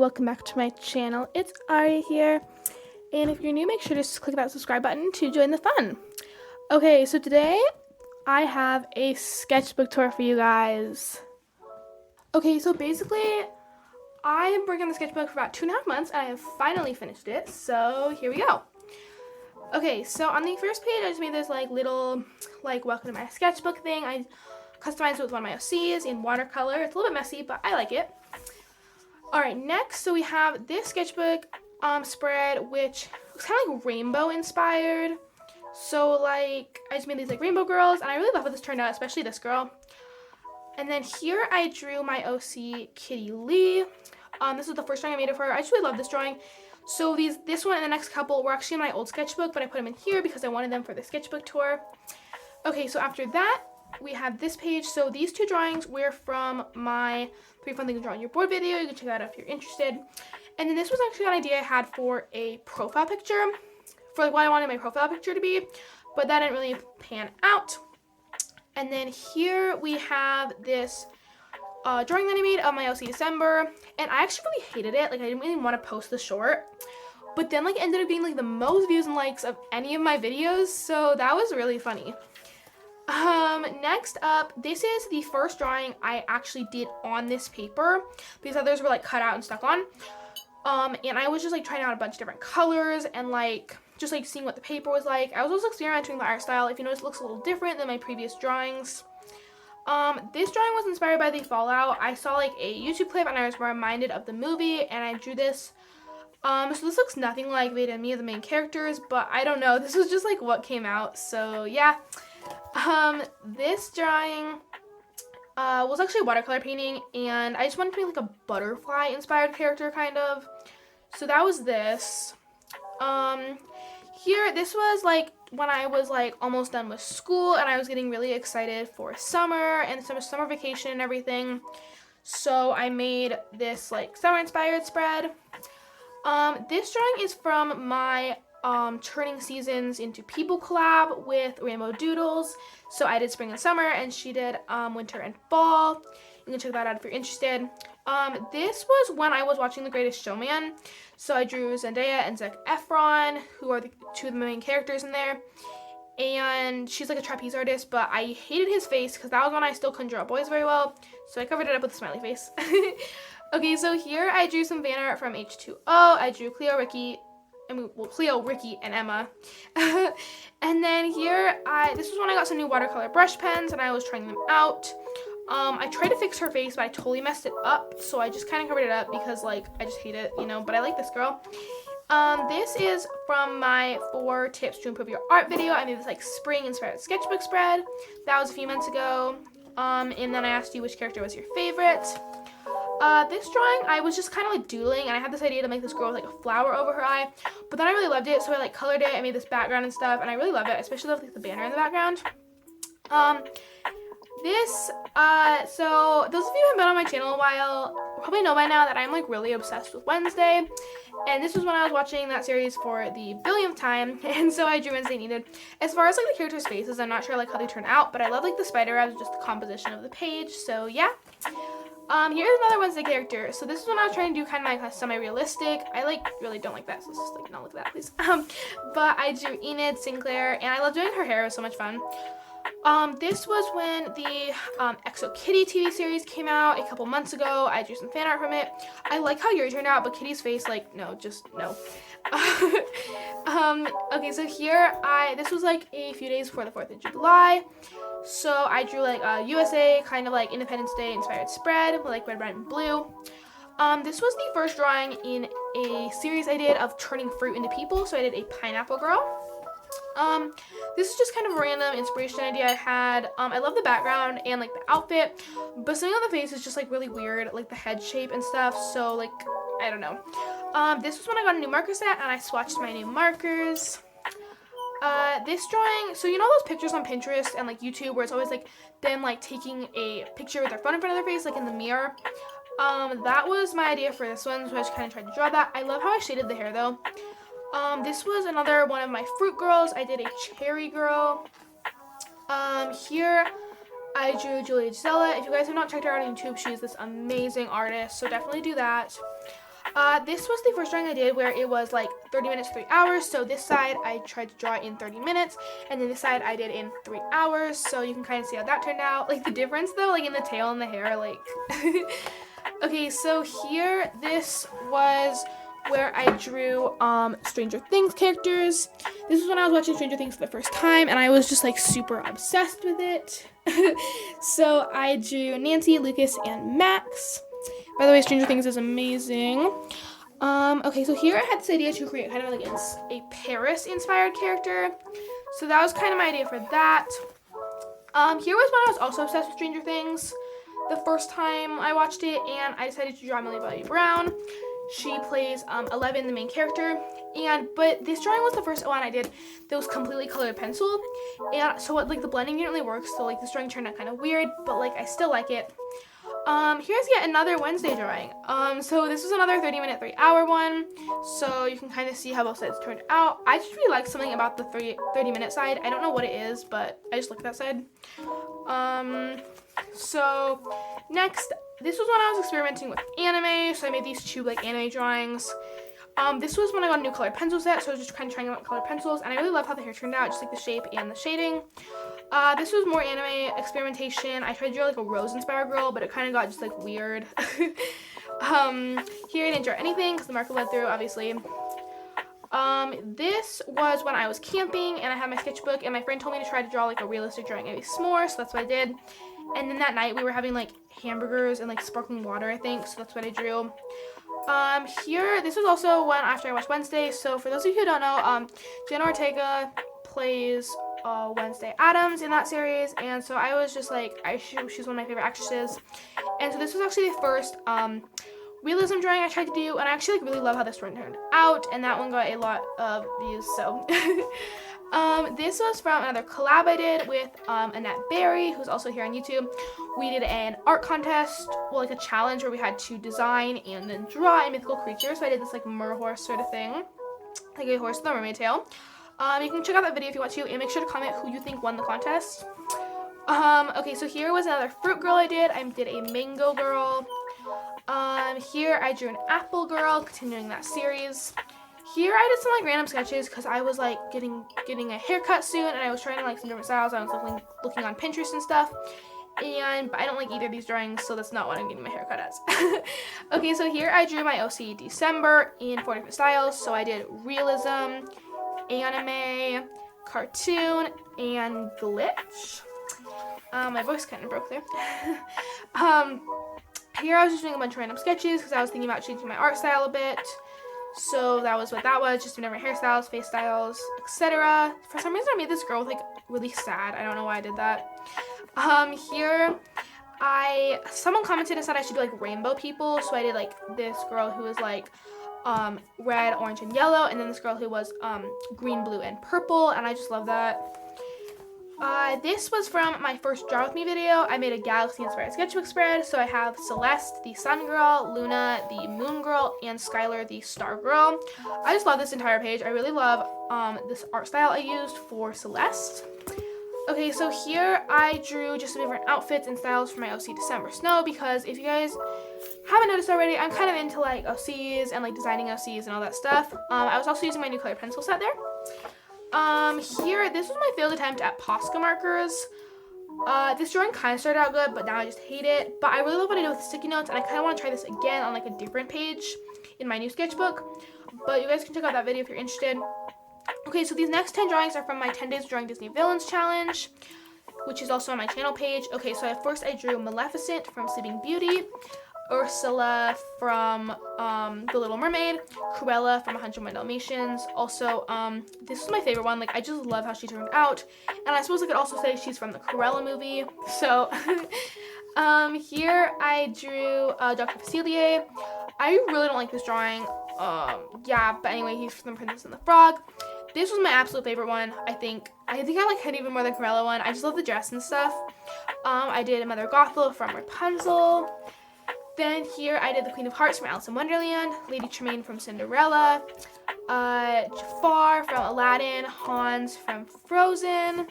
welcome back to my channel. It's Ari here, and if you're new, make sure to click that subscribe button to join the fun. Okay, so today I have a sketchbook tour for you guys. Okay, so basically I've been working on the sketchbook for about 2.5 months, and I have finally finished it, so here we go. Okay, so on the first page I just made this little welcome to my sketchbook thing. I customized it with one of my OCs in watercolor. It's a little bit messy, but I like it. Alright, next, so we have this sketchbook spread, which looks kind of rainbow inspired. So I just made these rainbow girls, and I really love how this turned out, especially this girl. And then here I drew my OC, Kitty Lee. This is the first drawing I made of her. I just really love this drawing. So this one and the next couple were actually in my old sketchbook, but I put them in here because I wanted them for the sketchbook tour. Okay, so after that, we have this page. So these two drawings were from my 3 Fun Things to Draw on Your Board video. You can check that out if you're interested. And then this was actually an idea I had for a profile picture, for what I wanted my profile picture to be, but that didn't really pan out. And then here we have this drawing that I made of my OC December, and I actually really hated it. I didn't really want to post the short, but then it ended up being the most views and likes of any of my videos, so that was really funny. Next up, this is the first drawing I actually did on this paper, because others were cut out and stuck on. And I was just trying out a bunch of different colors and just seeing what the paper was like. I was also experimenting with the art style. If you notice, it looks a little different than my previous drawings. This drawing was inspired by the Fallout. I saw a YouTube clip and I was reminded of the movie, and I drew this. So this looks nothing like Veda and me, the main characters, but I don't know. This was just what came out. So yeah. This drawing was actually a watercolor painting, and I just wanted to make a butterfly inspired character kind of. So that was this. Here, this was when I was almost done with school, and I was getting really excited for summer and summer vacation and everything. So I made this summer inspired spread. This drawing is from my turning seasons into people collab with Rainbow Doodles. So I did spring and summer, and she did winter and fall. You can check that out if you're interested. This was when I was watching The Greatest Showman. So I drew Zendaya and Zac Efron, who are the 2 of the main characters in there. And she's a trapeze artist, but I hated his face because that was when I still couldn't draw boys very well. So I covered it up with a smiley face. Okay, so here I drew some fan art from H2O. I drew Cleo, Ricky, and Emma. And then here, this was when I got some new watercolor brush pens, and I was trying them out. I tried to fix her face, but I totally messed it up, so I just kind of covered it up because, I just hate it, but I like this girl. This is from my 4 tips to improve your art video. I made this, spring-inspired sketchbook spread. That was a few months ago. And then I asked you which character was your favorite. This drawing, I was just kind of doodling, and I had this idea to make this girl with a flower over her eye, but then I really loved it, so I colored it. I made this background and stuff, and I really love it, especially love the banner in the background. So those of you who have been on my channel a while probably know by now that I'm really obsessed with Wednesday, and this was when I was watching that series for the billionth time, and so I drew Wednesday Needed. As far as the characters' faces, I'm not sure how they turn out, but I love the spider webs, just the composition of the page, so yeah. Here's another Wednesday character. So this is when I was trying to do kind of semi-realistic. I really don't like that, so let's just not look at that, please. But I drew Enid Sinclair, and I love doing her hair. It was so much fun. This was when the Exo Kitty TV series came out a couple months ago. I drew some fan art from it. I like how yours turned out, but Kitty's face, no, just no. Okay, so here this was a few days before the 4th of July. So I drew a USA kind of Independence Day inspired spread with red, white, and blue. This was the first drawing in a series I did of turning fruit into people. So I did a pineapple girl. This is just kind of a random inspiration idea I had. I love the background and the outfit, but something on the face is just really weird, the head shape and stuff. So I don't know. This was when I got a new marker set, and I swatched my new markers. This drawing, so you know those pictures on Pinterest and YouTube where it's always them taking a picture with their phone in front of their face in the mirror? That was my idea for this one, so I just kind of tried to draw that. I love how I shaded the hair though. This was another one of my fruit girls. I did a cherry girl. Here I drew Julia Gisela. If you guys have not checked her out on YouTube, she's this amazing artist, so definitely do that. This was the first drawing I did where it was like 30 minutes, 3 hours. So this side I tried to draw in 30 minutes, and then this side I did in 3 hours. So you can kind of see how that turned out. Like the difference though, like in the tail and the hair, like. Okay, so here, this was where I drew Stranger Things characters. This was when I was watching Stranger Things for the first time, and I was just like super obsessed with it. So I drew Nancy, Lucas, and Max. By the way, Stranger Things is amazing. Okay, so here I had this idea to create kind of like a Paris-inspired character. So that was kind of my idea for that. Here was when I was also obsessed with Stranger Things the first time I watched it, and I decided to draw Millie Bobby Brown. She plays 11, the main character, but this drawing was the first one I did that was completely colored pencil, and so like the blending didn't really work, so like this drawing turned out kind of weird, but like I still like it. Here's yet another Wednesday drawing. So this was another 30-minute, 3-hour one, so you can kind of see how both sides turned out. I just really like something about the 30-minute side. I don't know what it is, but I just like that side. So next, this was when I was experimenting with anime, so I made these two like anime drawings. This was when I got a new colored pencil set, so I was just kind of trying out colored pencils, and I really love how the hair turned out, just like the shape and the shading. This was more anime experimentation. I tried to draw like a rose-inspired girl, but it kind of got just like weird. Here I didn't draw anything because the marker bled through, obviously. This was when I was camping, and I had my sketchbook, and my friend told me to try to draw like a realistic drawing of a s'more, so that's what I did. And then that night we were having like hamburgers and like sparkling water, I think, so that's what I drew. Here, this was also when after I watched Wednesday, so for those of you who don't know, Jenna Ortega plays Wednesday Addams in that series, and so I was just like, she's one of my favorite actresses, and so this was actually the first realism drawing I tried to do, and I actually like really love how this one turned out, and that one got a lot of views, so. This was from another collab I did with Annette Berry, who's also here on YouTube. We did an art contest, well, like a challenge where we had to design and then draw a mythical creature. So I did this like merhorse sort of thing, like a horse with a mermaid tail. You can check out that video if you want to, and make sure to comment who you think won the contest. Okay, so here was another fruit girl I did. I did a mango girl. Here I drew an apple girl, continuing that series. Here I did some like random sketches because I was like getting a haircut soon, and I was trying like some different styles. I was looking on Pinterest and stuff, but I don't like either of these drawings, so that's not what I'm getting my haircut as. Okay, so here I drew my OC December in 4 different styles. So I did realism, anime, cartoon, and glitch. My voice kind of broke there. Here I was just doing a bunch of random sketches because I was thinking about changing my art style a bit. So that was what that was, just different hairstyles, face styles, etc. For some reason I made this girl like really sad. I don't know why I did that. Here someone commented and said I should do like rainbow people, so I did like this girl who was like red, orange, and yellow, and then this girl who was green, blue, and purple, and I just love that. This was from my first Draw With Me video. I made a galaxy-inspired sketchbook spread, so I have Celeste, the sun girl, Luna, the moon girl, and Skylar, the star girl. I just love this entire page. I really love this art style I used for Celeste. Okay, so here I drew just some different outfits and styles for my OC December Snow, because if you guys haven't noticed already, I'm kind of into like OCs and like designing OCs and all that stuff. I was also using my new color pencil set there. Here, this was my failed attempt at Posca markers. This drawing kind of started out good, but now I just hate it. But I really love what I did with the sticky notes, and I kind of want to try this again on like a different page in my new sketchbook. But you guys can check out that video if you're interested. Okay, so these next 10 drawings are from my 10 Days of Drawing Disney Villains challenge, which is also on my channel page. Okay, so at first I drew Maleficent from Sleeping Beauty, Ursula from The Little Mermaid, Cruella from 101 Dalmatians. Also, this is my favorite one. Like, I just love how she turned out. And I suppose I could also say she's from the Cruella movie. So, here I drew Dr. Facilier. I really don't like this drawing. Yeah, but anyway, he's from The Princess and the Frog. This was my absolute favorite one, I think. I like it even more than Cruella one. I just love the dress and stuff. I did Mother Gothel from Rapunzel. Then here I did the Queen of Hearts from Alice in Wonderland, Lady Tremaine from Cinderella, Jafar from Aladdin, Hans from Frozen,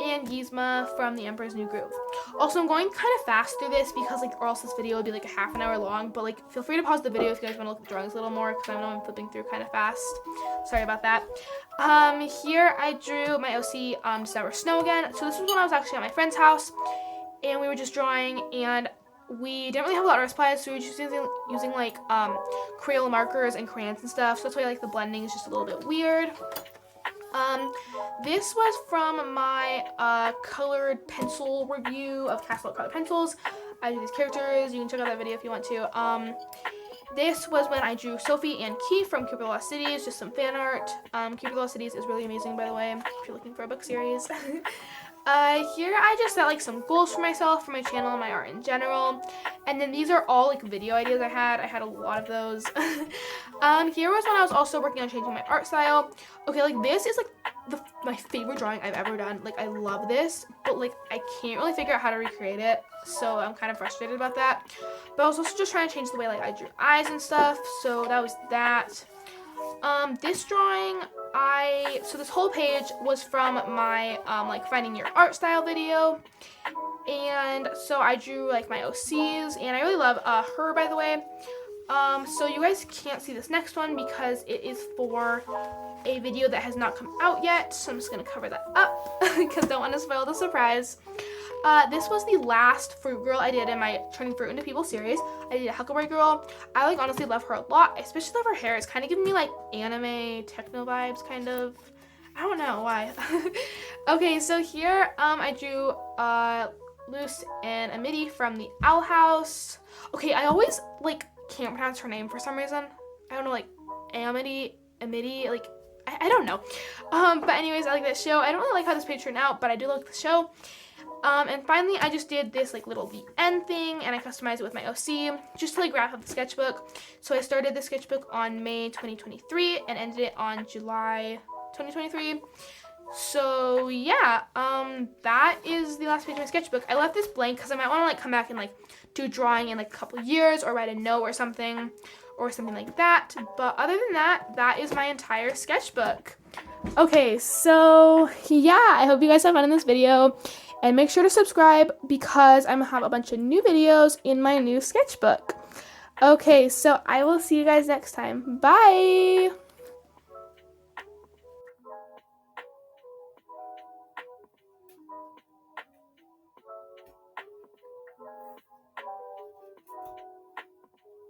and Yzma from The Emperor's New Groove. Also, I'm going kind of fast through this because like or else this video would be like a half an hour long, but like feel free to pause the video if you guys want to look at the drawings a little more because I know I'm flipping through kind of fast. Sorry about that. Here I drew my OC December Snow again. So this was when I was actually at my friend's house and we were just drawing, and we didn't really have a lot of art supplies, so we were just using like Crayola markers and crayons and stuff, so that's why like the blending is just a little bit weird. This was from my colored pencil review of Castle Colored Pencils. I drew these characters. You can check out that video if you want to. This was when I drew Sophie and Keith from Cupid Lost Cities, just some fan art. Cupid Lost Cities is really amazing, by the way, if you're looking for a book series. Here I just set like some goals for myself, for my channel, and my art in general. And then these are all like video ideas I had a lot of those. Here was when I was also working on changing my art style. Okay, like this is like my favorite drawing I've ever done. Like I love this, but like I can't really figure out how to recreate it, so I'm kind of frustrated about that. But I was also just trying to change the way like I drew eyes and stuff, so that was that. This drawing, so this whole page was from my like finding your art style video, and so I drew like my OCs, and I really love her, by the way. So you guys can't see this next one because it is for a video that has not come out yet, so I'm just gonna cover that up because I don't want to spoil the surprise. This was the last fruit girl I did in my Turning Fruit into People series. I did a Huckleberry girl. I like honestly love her a lot. I especially love her hair. It's kind of giving me like anime techno vibes, kind of. I don't know why. Okay, so here I drew Luce and Amity from the Owl House. Okay, I always like can't pronounce her name for some reason. I don't know, like Amity, like I don't know. But anyways, I like that show. I don't really like how this page turned out, but I do like the show. And finally, I just did this like little the end thing, and I customized it with my OC just to like wrap up the sketchbook. So I started the sketchbook on May 2023 and ended it on July 2023. So yeah, that is the last page of my sketchbook. I left this blank because I might want to like come back and like do drawing in like a couple years or write a note or something like that. But other than that, that is my entire sketchbook. Okay, so yeah, I hope you guys have fun in this video. And make sure to subscribe because I'm going to have a bunch of new videos in my new sketchbook. Okay, so I will see you guys next time. Bye!